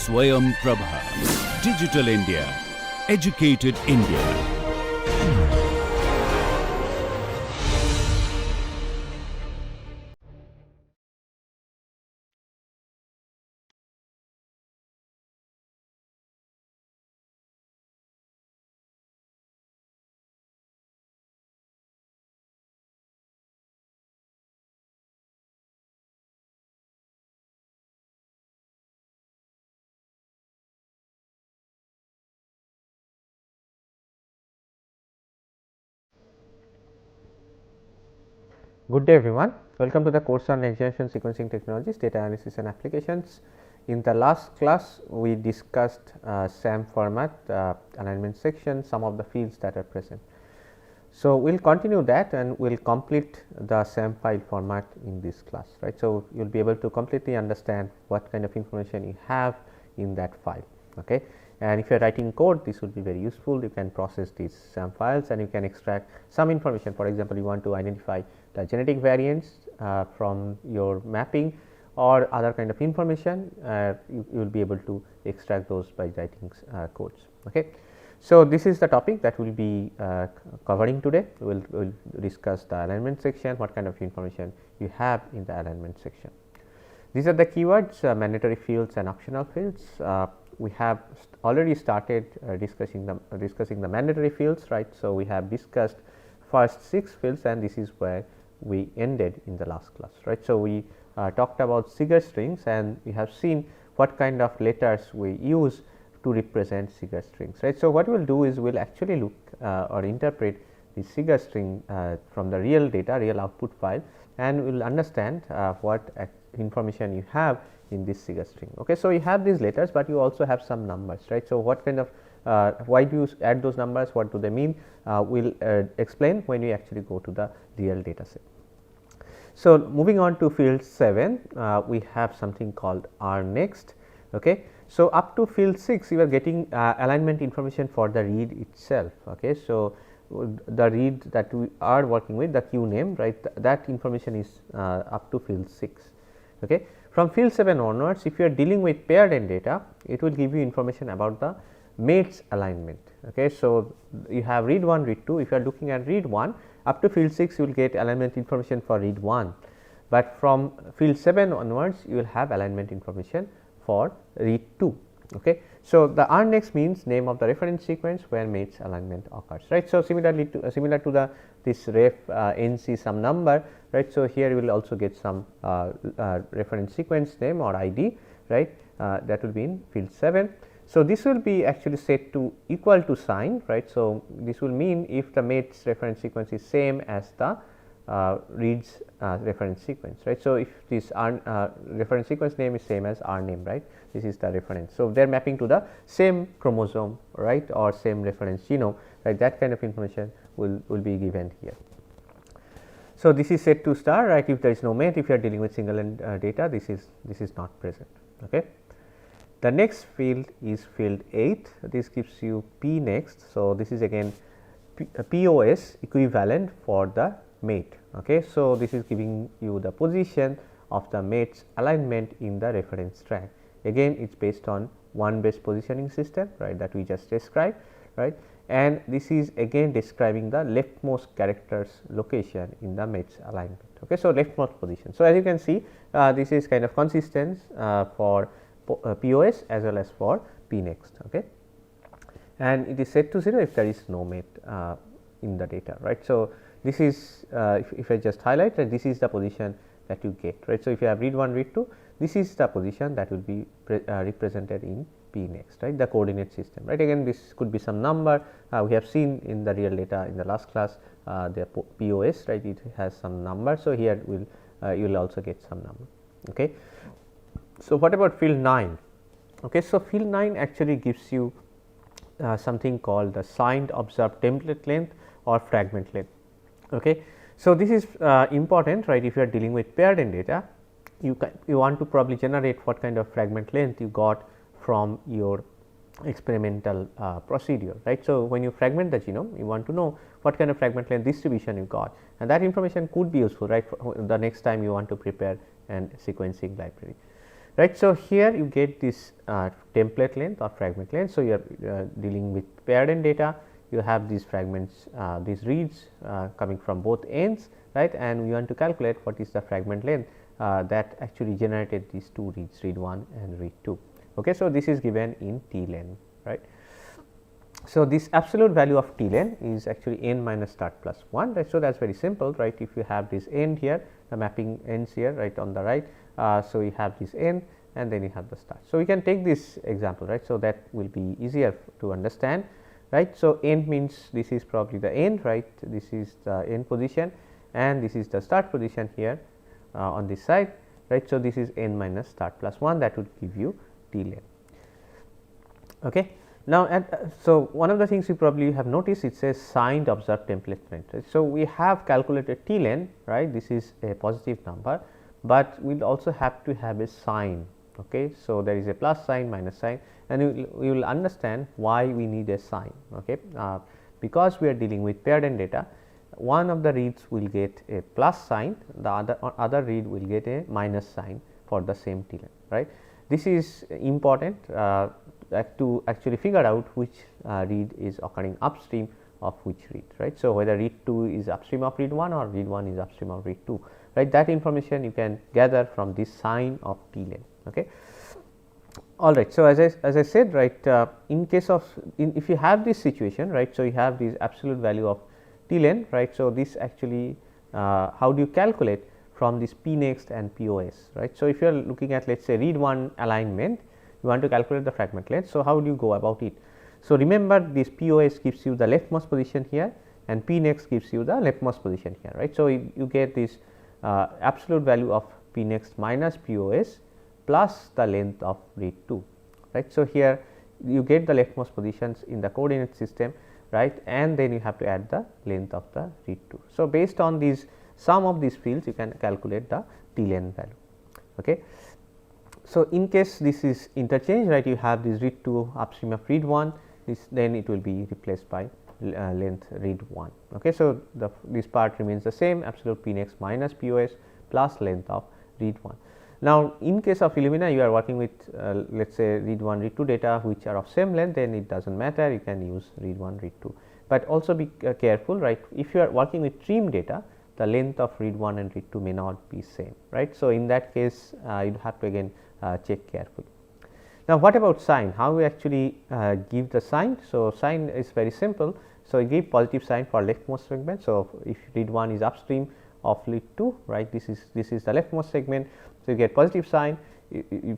Swayam Prabha. Digital India. Educated India. Good day everyone, welcome to the course on next generation sequencing technologies, data analysis and applications. In the last class we discussed SAM format, alignment section, some of the fields that are present. So, we will continue that and we will complete the SAM file format in this class, right. So, you will be able to completely understand what kind of information you have in that file. Okay. And if you are writing code, this will be very useful. You can process these SAM files and you can extract some information. For example, you want to identify the genetic variants from your mapping or other kind of information, you will be able to extract those by writing codes. Okay. So, this is the topic that we will be covering today. We will discuss the alignment section, what kind of information you have in the alignment section. These are the keywords, mandatory fields and optional fields. We have already started discussing the mandatory fields, right. So, we have discussed first 6 fields and this is where we ended in the last class, right. So, we talked about Seeger strings and we have seen what kind of letters we use to represent Seeger strings, right. So, what we will do is we will actually look or interpret the Seeger string from the real data, real output file, and we will understand what information you have in this Seeger string. Okay. So, you have these letters, but you also have some numbers, right. So, what kind of why do you add those numbers, what do they mean, we will explain when we actually go to the real data set. So, moving on to field 7, we have something called R next. Okay. So, up to field 6 you are getting alignment information for the read itself. Okay. So, the read that we are working with, the queue name, right, that information is up to field 6. Okay. From field 7 onwards, if you are dealing with paired end data, it will give you information about the mates alignment. Okay. So, you have read 1, read 2. If you are looking at read 1, up to field 6 you will get alignment information for read 1, but from field 7 onwards you will have alignment information for read 2. Okay. So, the R next means name of the reference sequence where mates alignment occurs, right. So, similarly to similar to the this ref NC some number, right. So, here you will also get some reference sequence name or ID, right, that will be in field 7. So, this will be actually set to equal to sign, right. So, this will mean if the mates reference sequence is same as the reads reference sequence, right. So, if this reference sequence name is same as R name, right, this is the reference. So, they are mapping to the same chromosome, right, or same reference genome, right, that kind of information will be given here. So, this is set to star, right, if there is no mate, if you are dealing with single end data, this is not present. Okay. The next field is field 8, this gives you P next. So, this is again POS equivalent for the mate. Okay. So, this is giving you the position of the mates alignment in the reference track. Again, it is based on one base positioning system, right, that we just described, right, and this is again describing the leftmost characters location in the mates alignment. Okay. So, leftmost position. So, as you can see, this is kind of consistent for POS as well as for P next. Okay. And it is set to 0 if there is no mate in the data, right. So, this is if I just highlight that this is the position that you get, right. So, if you have read 1, read 2, this is the position that will be represented in P next, right, the coordinate system, right. Again, this could be some number we have seen in the real data in the last class, the POS, right, it has some number. So, here will you will also get some number. Okay. So, what about field 9? Okay. So, field 9 actually gives you something called the signed observed template length or fragment length. Okay. So, this is important, right, if you are dealing with paired end data, you want to probably generate what kind of fragment length you got from your experimental procedure, right. So, when you fragment the genome, you want to know what kind of fragment length distribution you got, and that information could be useful, right, for the next time you want to prepare an sequencing library. right. So, here you get this template length or fragment length. So, you are dealing with paired end data, you have these fragments, these reads coming from both ends, right, and we want to calculate what is the fragment length that actually generated these two reads, read 1 and read 2. Okay. So, this is given in T len, right. So, this absolute value of T len is actually n minus start plus 1, right. So, that is very simple, right. If you have this end here, the mapping ends here, right, on the right. So, you have this n and then you have the start. So, we can take this example, right. So, that will be easier to understand, right. So, end means this is probably the end, right, this is the end position and this is the start position here on this side, right. So, this is n minus start plus 1, that would give you T len. Okay. Now, so one of the things you probably have noticed, it says signed observed template length. Right. So, we have calculated T len, right, this is a positive number, but we will also have to have a sign. Okay. So, there is a plus sign, minus sign, and you will understand why we need a sign. Okay. Because we are dealing with paired end data, one of the reads will get a plus sign, the other read will get a minus sign for the same T len, right. This is important to actually figure out which read is occurring upstream of which read, right. So, whether read 2 is upstream of read 1 or read 1 is upstream of read 2, right, that information you can gather from this sign of T len. Okay. All right. So, as I said, right, in case of if you have this situation, right, so you have this absolute value of T len, right. So, this actually how do you calculate from this P next and POS, right. So, if you are looking at, let us say, read 1 alignment, you want to calculate the fragment length. So, how do you go about it? So, remember this POS gives you the leftmost position here and P next gives you the leftmost position here, right. So, you get this absolute value of P next minus POS plus the length of read 2, right. So, here you get the leftmost positions in the coordinate system, right, and then you have to add the length of the read 2. So, based on these sum of these fields, you can calculate the T len value. Okay. So, in case this is interchange, right, you have this read 2 upstream of read 1, this then it will be replaced by length read 1. Okay. So, this part remains the same, absolute P next minus POS plus length of read 1. Now, in case of Illumina, you are working with let us say read 1, read 2 data which are of same length, then it does not matter, you can use read 1, read 2, but also be careful, right. If you are working with stream data, the length of read 1 and read 2 may not be same, right. So, in that case you have to again check carefully. Now, what about sign? How we actually give the sign? So, sign is very simple. So, you give positive sign for leftmost segment. So, if read 1 is upstream of read 2, right, this is the leftmost segment. So, you get positive sign.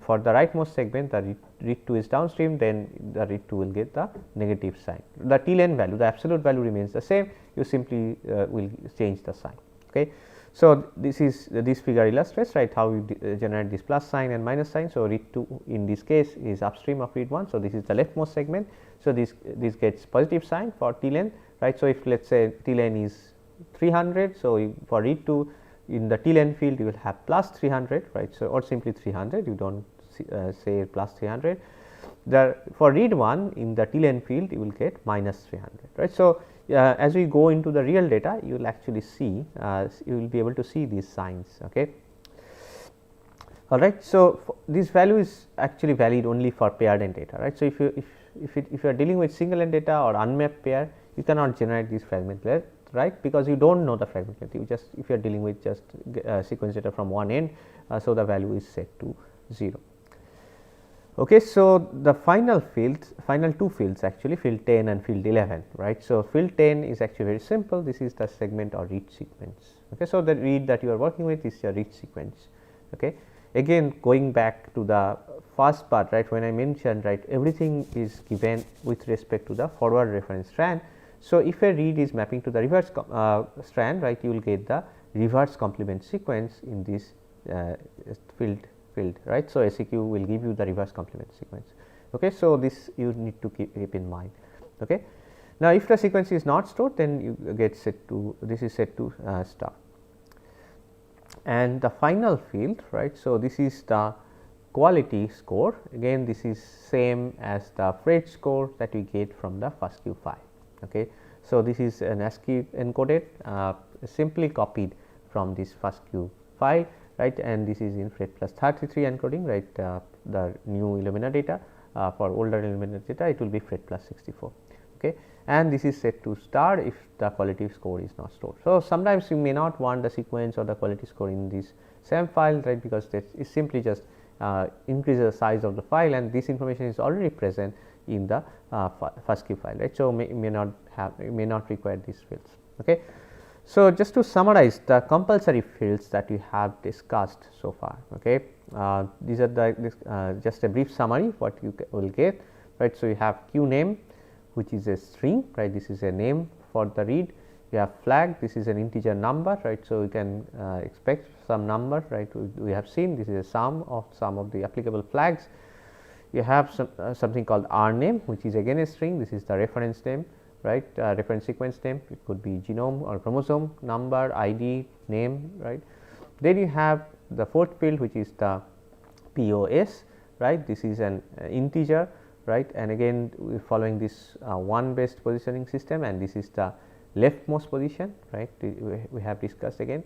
For the rightmost segment, the read 2 is downstream, then the read 2 will get the negative sign. The T len value, the absolute value remains the same, you simply will change the sign. Okay. So, this figure illustrates, right, how you generate this plus sign and minus sign. So, read 2 in this case is upstream of read 1. So, this is the leftmost segment. So, this gets positive sign for T len, right. So, if let us say T len is 300. So, for read 2 in the T len field you will have plus 300, right. So, or simply 300, you do not say plus 300. For read 1 in the T len field you will get minus 300, right. So, as we go into the real data, you will actually see you will be able to see these signs. Okay. All right. So, this value is actually valid only for paired end data, right. So, if you are dealing with single end data or unmapped pair, you cannot generate this fragment length, right, because you do not know the fragment length. You just, if you are dealing with just sequence data from one end, so the value is set to 0. Okay. So, the final two fields actually field 10 and field 11, right. So, field 10 is actually very simple, this is the segment or read sequence. Okay. So, the read that you are working with is your read sequence. Okay. Again, going back to the first part, right, when I mentioned, right, everything is given with respect to the forward reference strand. So, if a read is mapping to the reverse strand, right, you will get the reverse complement sequence in this field, right. So, SEQ will give you the reverse complement sequence. Okay. So, this you need to keep in mind. Okay. Now, if the sequence is not stored, then you get set to, this is set to star. And the final field, right. So, this is the quality score, again this is same as the Fred score that we get from the FASTQ file. Okay. So, this is an ASCII encoded simply copied from this FASTQ file, right, and this is in FRET plus 33 encoding, right. The new Illumina data, for older Illumina data it will be FRET plus 64, okay, and this is set to star if the quality score is not stored. So, sometimes you may not want the sequence or the quality score in this SAM file, right, because that is simply just increase the size of the file, and this information is already present in the FASTQ file, right. So, may not require these fields. Okay. So, just to summarize the compulsory fields that we have discussed so far. Okay. These are the just a brief summary what you will get, right. So, you have Q name, which is a string, right. This is a name for the read. You have flag, this is an integer number, right. So, you can expect some number, right. We have seen this is a sum of the applicable flags. You have something called R name, which is again a string. This is the reference name, right, reference sequence name. It could be genome or chromosome number, ID, name, right. Then you have the fourth field, which is the POS, right. This is an integer, right, and again we are following this one based positioning system, and this is the leftmost position, right. We have discussed again.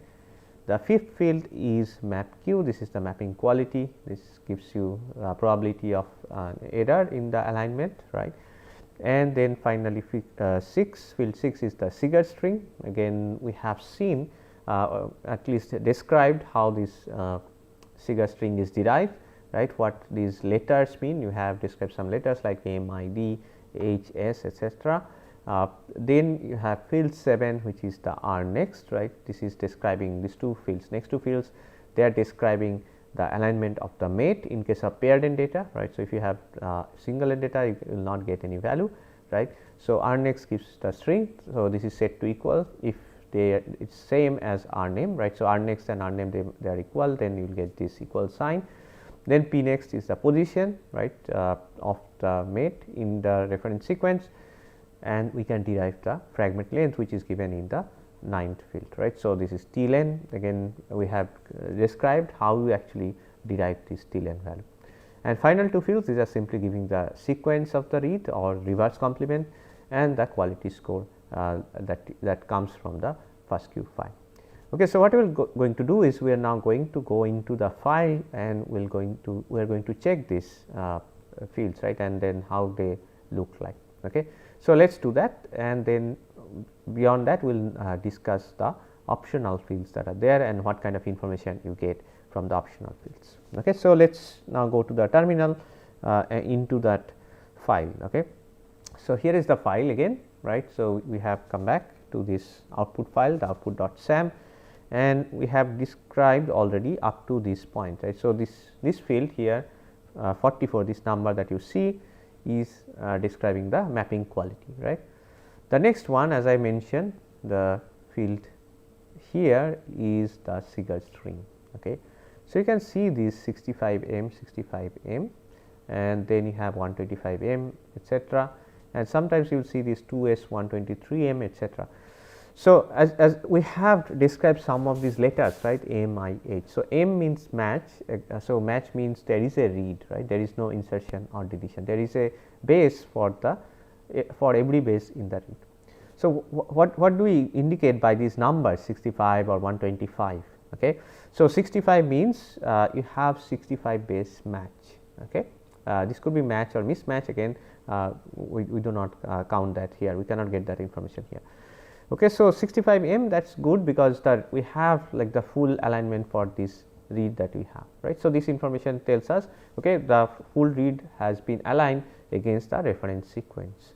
The fifth field is map Q. This is the mapping quality. This gives you probability of error in the alignment, right. And then finally, field 6 is the Seeger string. Again, we have seen at least described how this Seeger string is derived, right. What these letters mean, you have described some letters like M, I, D, H, S, etc. Then you have field 7, which is the R next, right. This is describing these two fields, next two fields, they are describing the alignment of the mate in case of paired end data, right. So, if you have single end data, you will not get any value, right. So, R next gives the string. So, this is set to equal if it is same as R name, right. So, R next and R name they are equal, then you will get this equal sign. Then P next is the position, right, of the mate in the reference sequence, and we can derive the fragment length, which is given in the 9th field, right. So, this is T len. Again we have described how we actually derive this T len value. And final two fields, these are simply giving the sequence of the read or reverse complement and the quality score that comes from the FASTQ file. Okay, so, what we are going to do is we are now going to go into the file, and we are going to check these fields, right, and then how they look like. Okay. So, let us do that, and then beyond that we will discuss the optional fields that are there and what kind of information you get from the optional fields. Okay. So, let us now go to the terminal into that file. Okay. So, here is the file again, right. So, we have come back to this output file, the output.sam, and we have described already up to this point, right. So, this field here 44, this number that you see is describing the mapping quality, right. The next one, as I mentioned, the field here is the Seeger string. Okay. So, you can see these 65M, 65M, and then you have 125M, etc., and sometimes you will see these 2S, 123M, etc. So, as we have described some of these letters, right, M, I, H. So, M means match. So, match means there is a read, right, there is no insertion or deletion, there is a base for every base in the read. So, what do we indicate by these numbers 65 or 125? Okay. So, 65 means you have 65 base match. Okay. This could be match or mismatch, again we do not count that here, we cannot get that information here. Okay. So, 65M, that is good because we have like the full alignment for this read that we have, right. So, this information tells us, okay, the full read has been aligned against the reference sequence.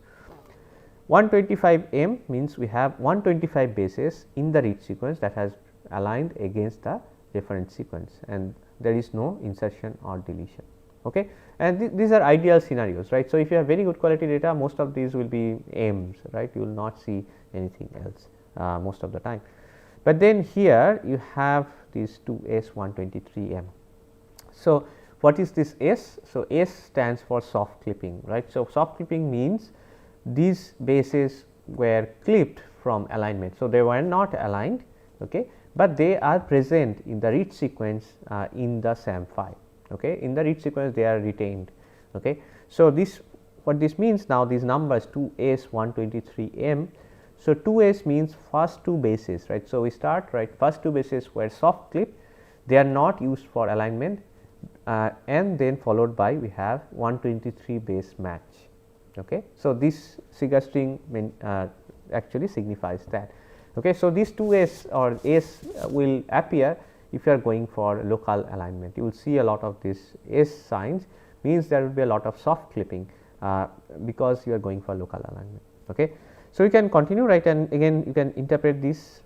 125M means we have 125 bases in the read sequence that has aligned against the reference sequence, and there is no insertion or deletion. Okay. And these are ideal scenarios, right. So, if you have very good quality data, most of these will be M's, right, you will not see anything else most of the time. But then here you have these 2S 123M. So, what is this S? So, S stands for soft clipping, right. So, soft clipping means these bases were clipped from alignment. So, they were not aligned, okay, but they are present in the read sequence in the SAM file. Okay. In the read sequence they are retained. Okay. So, what this means now, these numbers 2S 123M. So, 2S means first two bases, right. So, we start, right, first two bases were soft clipped. they are not used for alignment, and then followed by we have 123 base match. Okay. So, this Siga string actually signifies that. Okay. So, these two S or S will appear if you are going for local alignment. You will see a lot of these S signs, means there will be a lot of soft clipping because you are going for local alignment. Okay. So, you can continue, right, and again you can interpret this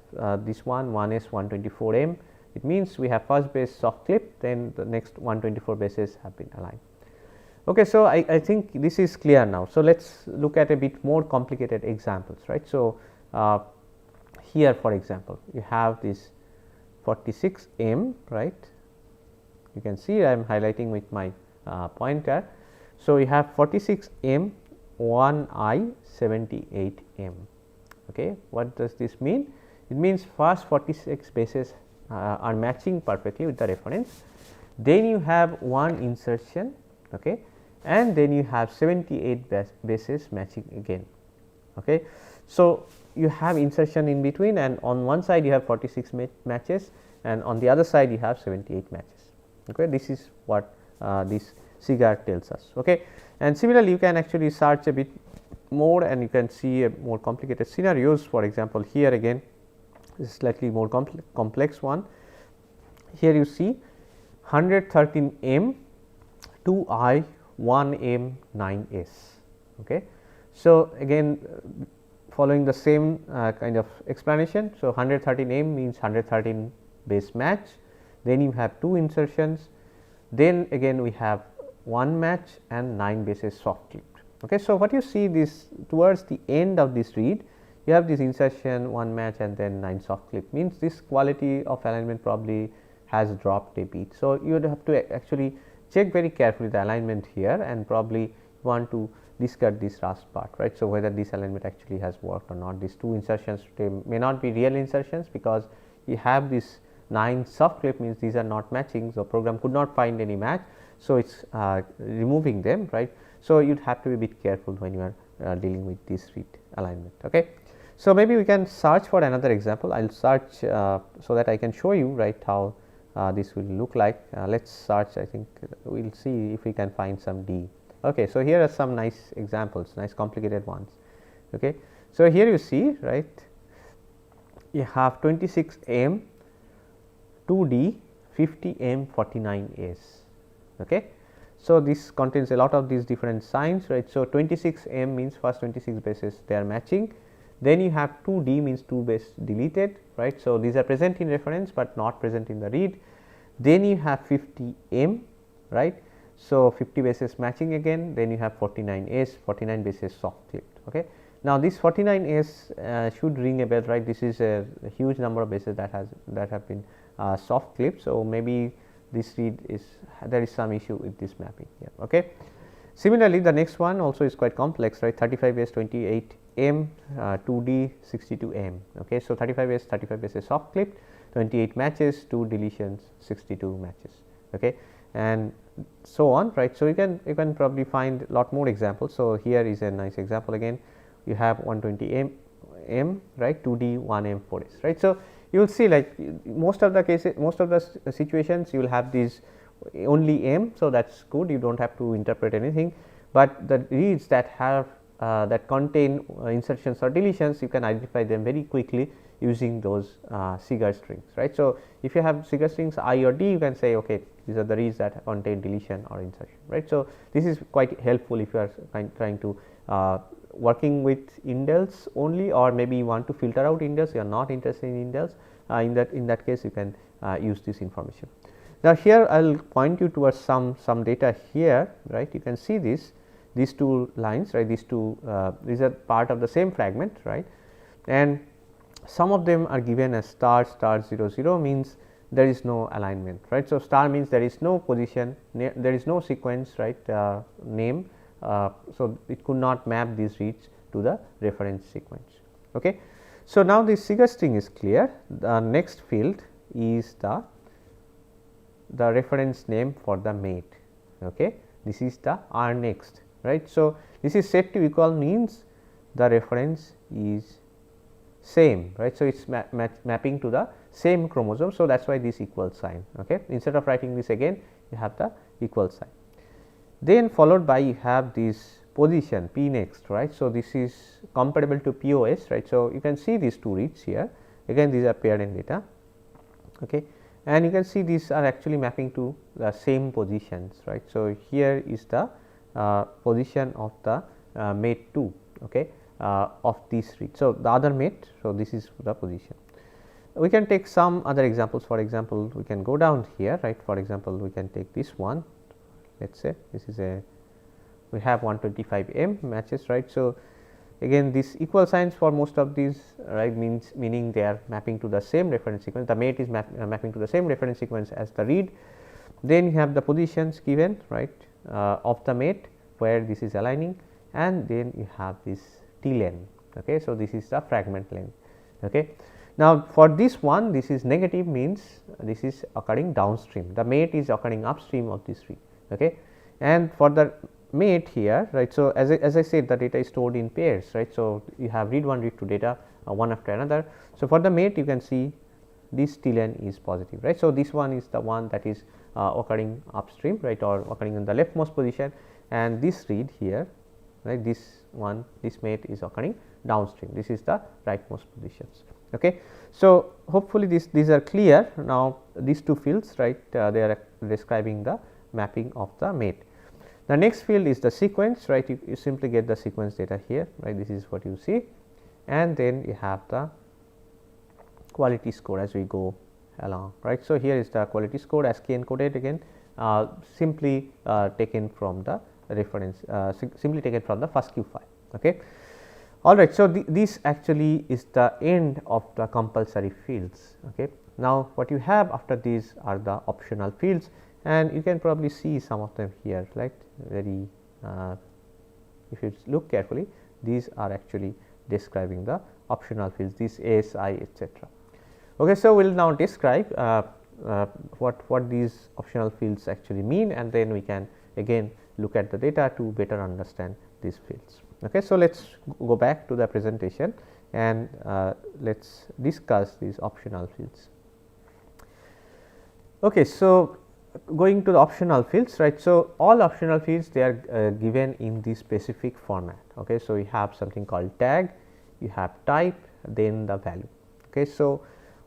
one S 124 M. It means we have first base soft clip, then the next 124 bases have been aligned. Okay. So, I think this is clear now. So, let us look at a bit more complicated examples, right. So, here for example, you have this 46 M, right. You can see I am highlighting with my pointer. So, we have 46 M 1 I 78 M. Okay. What does this mean? It means first 46 bases are matching perfectly with the reference, then you have one insertion, okay, and then you have 78 bases matching again. Okay. So, you have insertion in between, and on one side you have 46 matches and on the other side you have 78 matches. Okay. This is what this Siga tells us. Okay. And similarly, you can actually search a bit more and you can see a more complicated scenarios. For example, here again this is slightly more complex one. Here you see 113 M 2 I 1 M 9 S. Okay. So, again following the same kind of explanation. So, 113 M means 113 base match, then you have 2 insertions, then again we have 1 match and 9 bases soft clipped. Okay. So, what you see this towards the end of this read, you have this insertion, 1 match and then 9 soft clip, means this quality of alignment probably has dropped a bit. So, you would have to actually check very carefully the alignment here and probably want to discard this last part, right. So, whether this alignment actually has worked or not. These 2 insertions, they may not be real insertions because you have this 9 soft clip, means these are not matching. So, program could not find any match. So, it is removing them, right. So, you would have to be a bit careful when you are dealing with this read alignment. Okay. So, maybe we can search for another example. I will search so that I can show you, right, how this will look like. Let us search. I think we will see if we can find some D. Okay. So, here are some nice examples, nice complicated ones. Okay. So, here you see, right, you have 26 M 2 D 50 M 49 S. Okay. So, this contains a lot of these different signs, right. So, 26 M means first 26 bases they are matching, then you have 2 D means 2 base deleted, right. So, these are present in reference, but not present in the read. Then you have 50 M, right. So, 50 bases matching again, then you have 49 S, 49 bases soft clipped. Okay. Now, this 49 S should ring a bell, right. This is a huge number of bases that have been soft clipped. So, maybe this read is there is some issue with this mapping here. Okay. Similarly, the next one also is quite complex, right. 35 base 28 M 2 D 62 M. Okay. So, 35 bases soft clipped, 28 matches, 2 deletions, 62 matches. Okay. And so on, right. So, you can probably find a lot more examples. So, here is a nice example again. You have 120 M, right, 2 D 1 M 4 S, right. So, you will see like most of the cases, most of the situations you will have these only M. So, that is good, you do not have to interpret anything, but the reads that have that contain insertions or deletions, you can identify them very quickly using those Siga strings, right. So, if you have Siga strings I or D, you can say okay, these are the reads that contain deletion or insertion, right. So, this is quite helpful if you are trying to working with indels only, or maybe you want to filter out indels, you are not interested in indels. In that case you can use this information. Now, here I will point you towards some data here, right. You can see these 2 lines, right, these are part of the same fragment, right, and some of them are given as star 0 0 means there is no alignment, right. So, star means there is no position, there is no sequence, right, name. So, it could not map these reads to the reference sequence. Okay. So, now this Siga string is clear. The next field is the reference name for the mate. Okay. This is the R next, right. So, this is set to equal means the reference is same, right. So, it is mapping to the same chromosome. So, that is why this equal sign. Okay. Instead of writing this again, you have the equal sign. Then followed by you have this position P next, right. So, this is comparable to POS, right. So, you can see these two reads here, again these are paired end data, okay. And you can see these are actually mapping to the same positions, right. So, here is the position of the mate 2, okay, of this read. So, the other mate, so this is the position. We can take some other examples. For example, we can go down here, right. For example, we can take this one, let us say this is a, we have 125 M matches, right. So, again this equal signs for most of these, right, meaning they are mapping to the same reference sequence, the mate is mapping to the same reference sequence as the read. Then you have the positions given, right, of the mate where this is aligning, and then you have this T length. Okay. So, this is the fragment length. Okay. Now, for this one, this is negative, means this is occurring downstream, the mate is occurring upstream of this read. Okay. And for the mate here, right. So, as I said, the data is stored in pairs, right. So, you have read 1 read 2 data one after another. So, for the mate you can see this T length is positive, right. So, this one is the one that is occurring upstream, right, or occurring in the leftmost position, and this read here, right, this one, this mate is occurring downstream, this is the rightmost positions. Okay. So, hopefully these are clear. Now, these two fields, right, they are describing the mapping of the mate. The next field is the sequence, right. You simply get the sequence data here, right, this is what you see, and then you have the quality score as we go along, right. So, here is the quality score ASCII encoded, again simply taken from the reference, simply taken from the FASTQ file. Okay. All right. So, this actually is the end of the compulsory fields. Okay. Now, what you have after these are the optional fields, and you can probably see some of them here, right, very if you look carefully, these are actually describing the optional fields, this ASI, etc. Okay. So, we will now describe what these optional fields actually mean, and then we can again look at the data to better understand these fields. Okay. So, let us go back to the presentation and let us discuss these optional fields. Okay. So, going to the optional fields, right. So, all optional fields, they are given in this specific format. Okay. So, you have something called tag, you have type, then the value. Okay. So,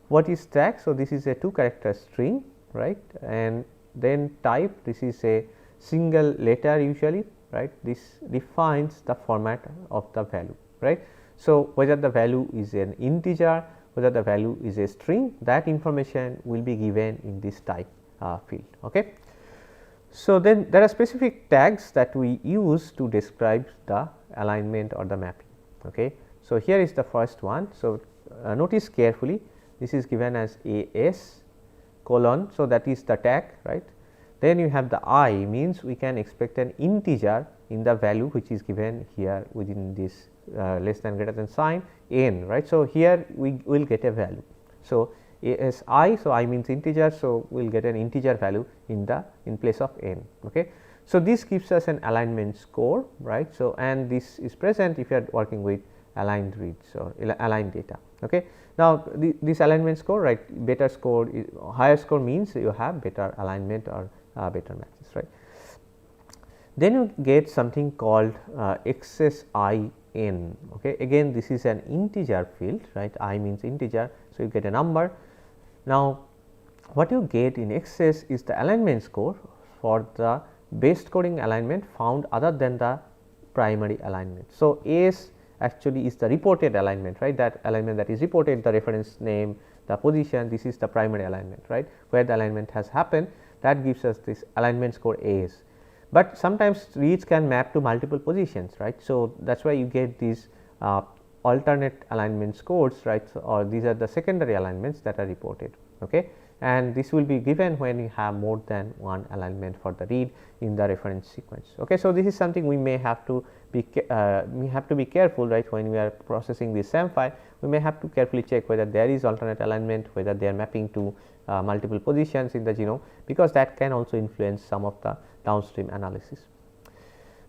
what is tag? So, this is a 2 character string, right, and then type, this is a single letter usually, right. This defines the format of the value, right. So, whether the value is an integer, whether the value is a string, that information will be given in this type field. Okay. So, then there are specific tags that we use to describe the alignment or the mapping. Okay. So, here is the first one. So, notice carefully, this is given as AS colon. So, that is the tag, right. Then you have the I, means we can expect an integer in the value which is given here within this less than greater than sign n, right. So, here we will get a value. So, as I, so I means integer. So, we will get an integer value in place of n. Okay. So, this gives us an alignment score, right. So, and this is present if you are working with aligned reads or aligned data. Okay. Now, this alignment score, right, better score, higher score means you have better alignment or better matches, right. Then you get something called excess I n. Okay. Again, this is an integer field, right, I means integer. So, you get a number. Now, what you get in excess is the alignment score for the best scoring alignment found other than the primary alignment. So, S actually is the reported alignment, right, that alignment that is reported, the reference name, the position, this is the primary alignment, right, where the alignment has happened, that gives us this alignment score AS. But sometimes reads can map to multiple positions, right. So, that is why you get these alternate alignment scores, right, or these are the secondary alignments that are reported. Okay. And this will be given when you have more than one alignment for the read in the reference sequence. Okay. So, this is something we may have to be careful, right, when we are processing this SAM file. We may have to carefully check whether there is alternate alignment, whether they are mapping to multiple positions in the genome, because that can also influence some of the downstream analysis.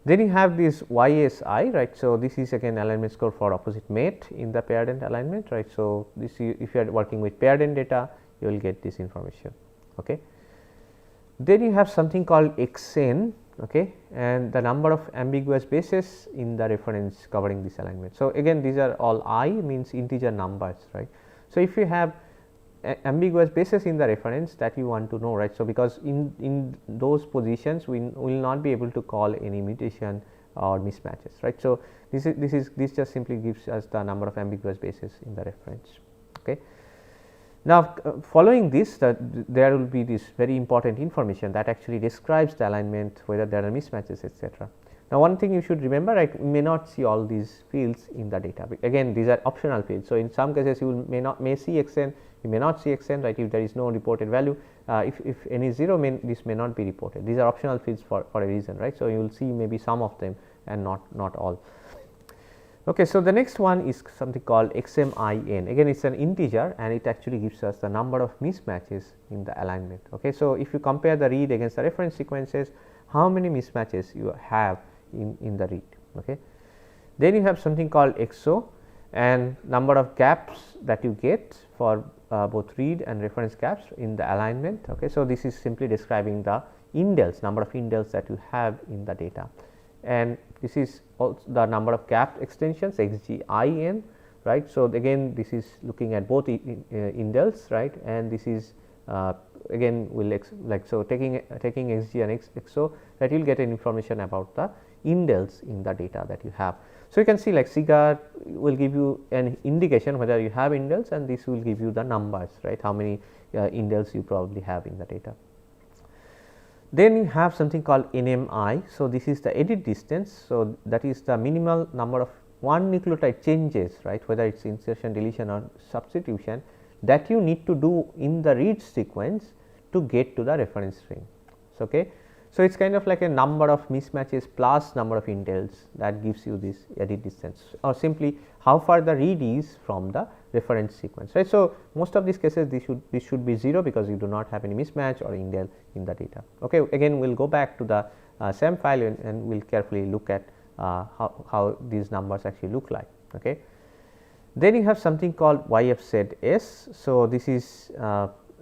Then you have this YSI, right. So, this is again alignment score for opposite mate in the paired end alignment, right. So, this if you are working with paired end data, you will get this information. Okay. Then you have something called XN, okay, and the number of ambiguous bases in the reference covering this alignment. So, again these are all I means integer numbers, right. So, if you have ambiguous bases in the reference that you want to know, right. So, because in those positions we will not be able to call any mutation or mismatches, right. So, this just simply gives us the number of ambiguous bases in the reference. Okay. Now, following this there will be this very important information that actually describes the alignment, whether there are mismatches, etc. Now, one thing you should remember, right, we may not see all these fields in the data. Again, these are optional fields. So, in some cases you may see XN, you may not see XN, right, if there is no reported value. If n is 0, this may not be reported. These are optional fields for a reason, right. So, you will see maybe some of them and not all. Okay, so, the next one is something called XMIN. Again, it is an integer and it actually gives us the number of mismatches in the alignment. Okay, so, if you compare the read against the reference sequences, how many mismatches you have in the read. Okay. Then you have something called XO and number of gaps that you get for both read and reference gaps in the alignment. Okay. So, this is simply describing the indels, number of indels that you have in the data, and this is also the number of gap extensions XGIN, right. So, again this is looking at both indels, right, and this is again will so taking XG and XO, that you will get an information about the indels in the data that you have. So, you can see like CIGAR will give you an indication whether you have indels, and this will give you the numbers, right, how many indels you probably have in the data. Then you have something called NMI. So, this is the edit distance. So, that is the minimal number of one nucleotide changes, right, whether it is insertion, deletion or substitution, that you need to do in the read sequence to get to the reference string. So, okay. So, it is kind of like a number of mismatches plus number of indels that gives you this edit distance, or simply how far the read is from the reference sequence, right. So, most of these cases this should be 0 because you do not have any mismatch or indel in the data. Okay. Again, we will go back to the SAM file and we will carefully look at how these numbers actually look like. Okay. Then you have something called YFZS. So, this is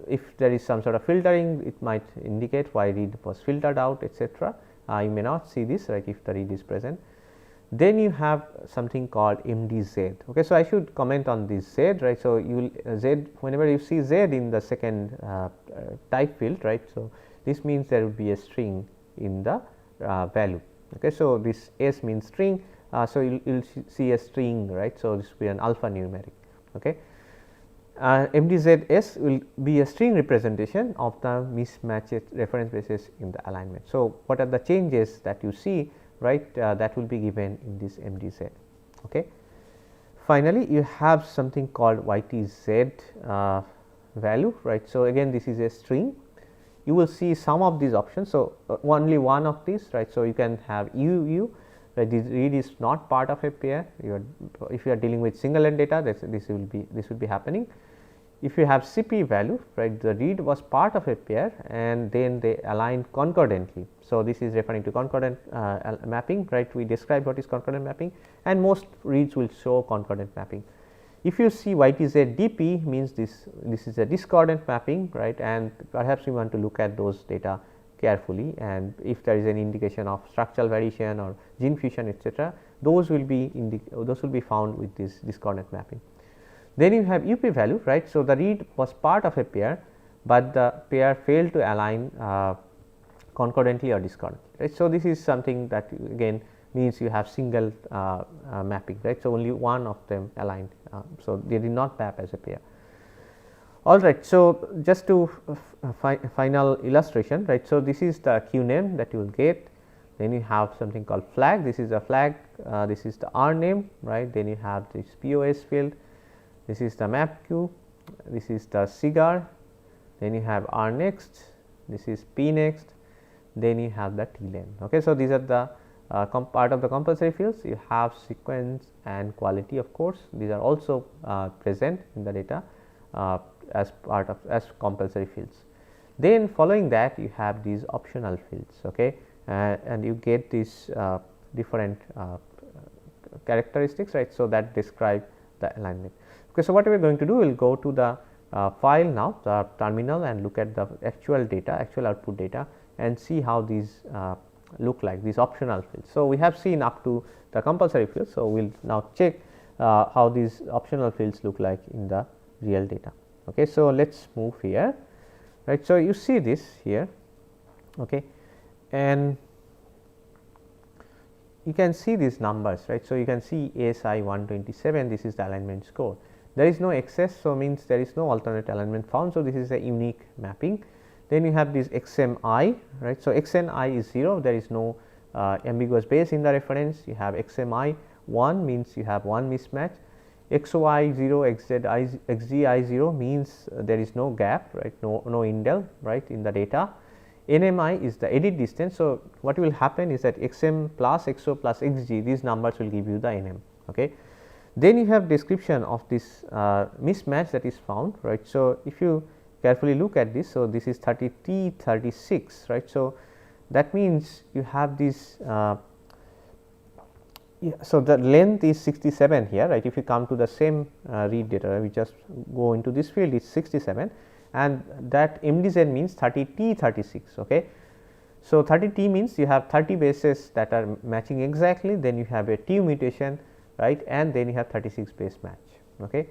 if there is some sort of filtering, it might indicate why read was filtered out, etc. You may not see this, right, if the read is present. Then you have something called MDZ. Okay, so, I should comment on this Z, right. So, you will Z, whenever you see Z in the second type field, right. So, this means there will be a string in the value. Okay, so, this S means string. So, you will see a string, right. So, this will be an alphanumeric. Okay. MDZS will be a string representation of the mismatched reference bases in the alignment. So, what are the changes that you see, right, that will be given in this MDZ. Okay. Finally, you have something called YTZ value, right. So, again this is a string, you will see some of these options. So, only one of these, right. So, you can have UU, right. This read is not part of a pair. If you are dealing with single end data, this will be happening. If you have CP value, right, the read was part of a pair and then they aligned concordantly. So, this is referring to concordant mapping, right. We described what is concordant mapping, and most reads will show concordant mapping. If you see YTZ DP, means this is a discordant mapping, right, and perhaps we want to look at those data carefully, and if there is any indication of structural variation or gene fusion, etc., those will be found with this discordant mapping. Then you have UP value, right. So, the read was part of a pair, but the pair failed to align concordantly or discordantly, right. So, this is something that again means you have single mapping, right. So, only one of them aligned. So, they did not map as a pair. All right. So, just to final illustration, right. So, this is the Q name that you will get. Then you have something called flag. This is a flag. This is the R name, right. Then you have this POS field. This is the map Q. This is the CIGAR. Then you have R next. This is P next. Then you have the TLEN. Okay. So, these are the part of the compulsory fields. You have sequence and quality, of course. These are also present in the data as part of compulsory fields. Then following that you have these optional fields, okay, and you get this different characteristics, right. So, that describe the alignment. Okay, so, what we are going to do, we will go to the file now, the terminal, and look at the actual data, actual output data, and see how these look like, these optional fields. So, we have seen up to the compulsory fields. So, we will now check how these optional fields look like in the real data. Okay, so, let us move here, right. So, you see this here, okay, and you can see these numbers, right. So, you can see ASI 127, this is the alignment score. There is no excess, so means there is no alternate alignment found. So, this is a unique mapping. Then you have this XMI, right. So, XNI is 0, there is no ambiguous base in the reference. You have XMI 1 means you have one mismatch. XOI 0, XGI 0 means there is no gap, right, no indel, right, in the data. NMI is the edit distance. So, what will happen is that XM plus XO plus XG, these numbers will give you the NM. Okay. Then you have description of this mismatch that is found, right. So, if you carefully look at this, so this is 30T36, right. So, that means you have this so the length is 67 here, right. If you come to the same read data, we just go into this field, it is 67, and that MDZ means 30T36. Okay. So, 30T means you have 30 bases that are matching exactly, then you have a T mutation, right, and then you have 36 base match. Okay.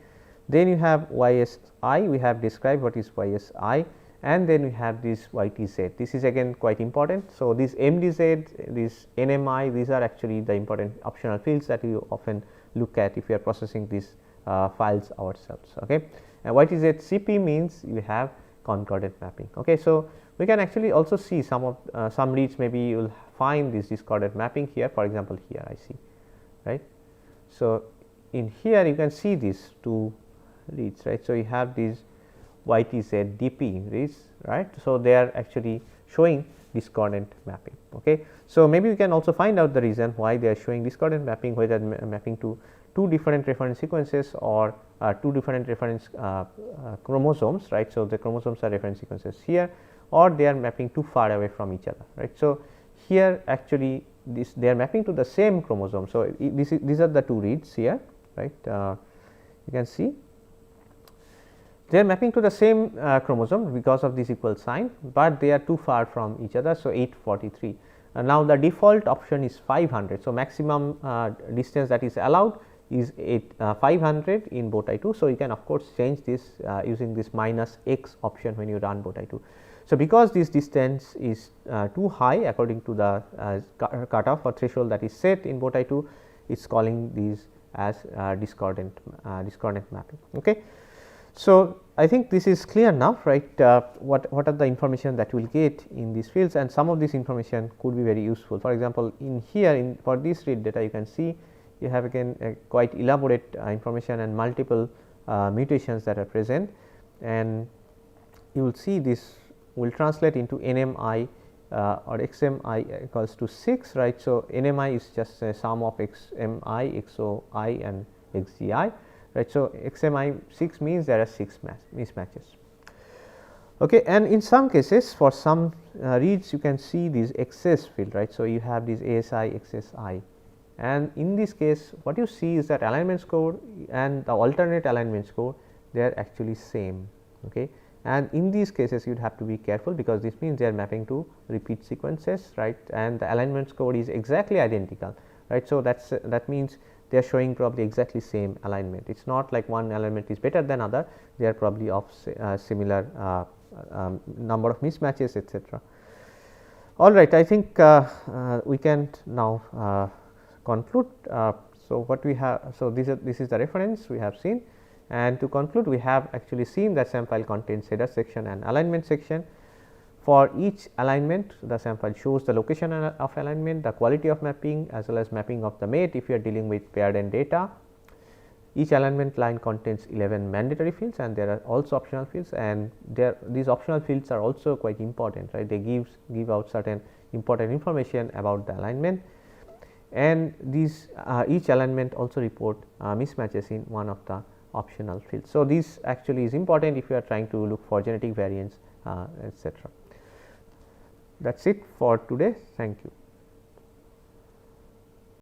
Then you have YSI, we have described what is YSI, and then we have this YTZ. This is again quite important. So, this MDZ, this NMI, these are actually the important optional fields that you often look at if you are processing these files ourselves. Okay. And YTZ CP means you have concordant mapping. Okay. So, we can actually also see some of some reads, maybe you will find this discordant mapping here, for example, here I see, right. So, in here you can see these two reads, right. So, you have these YTZ DP reads, right. So, they are actually showing discordant mapping. Okay. So, maybe we can also find out the reason why they are showing discordant mapping, whether mapping to two different reference sequences or two different reference chromosomes, right. So, the chromosomes are reference sequences here, or they are mapping too far away from each other, right. So, here actually this they are mapping to the same chromosome. So, these are the two reads here, right. You can see they are mapping to the same chromosome because of this equal sign, but they are too far from each other. So, 843. Now, the default option is 500. So, maximum distance that is allowed is 500 in Botai2. So, you can of course change this using this minus x option when you run Botai2. So, because this distance is too high according to the cutoff or threshold that is set in Botai2, it is calling these as discordant mapping. Okay. So, I think this is clear now, right. What are the information that we will get in these fields, and some of this information could be very useful. For example, in here for this read data, you can see you have again a quite elaborate information and multiple mutations that are present, and you will see this will translate into NMI or XMI equals to 6, right. So, NMI is just a sum of XMI, XOI and XGI, right. So, XMI 6 means there are 6 mismatches. Okay. And in some cases, for some reads you can see this excess field, right. So, you have this ASI, XSI, and in this case what you see is that alignment score and the alternate alignment score, they are actually same. Okay. And in these cases you would have to be careful, because this means they are mapping to repeat sequences, right, and the alignment score is exactly identical, right. So, that means they are showing probably exactly same alignment. It is not like one alignment is better than other, they are probably of similar number of mismatches, etc. All right, I think we can now conclude. So, what we have, so this is the reference we have seen, and to conclude we have actually seen that SAM file contains header section and alignment section. For each alignment, the SAM file shows the location of alignment, the quality of mapping, as well as mapping of the mate if you are dealing with paired end data. Each alignment line contains 11 mandatory fields, and there are also optional fields, and these optional fields are also quite important, right. They give out certain important information about the alignment, and these each alignment also report mismatches in one of the optional fields. So, this actually is important if you are trying to look for genetic variants, etc. That is it for today. Thank you.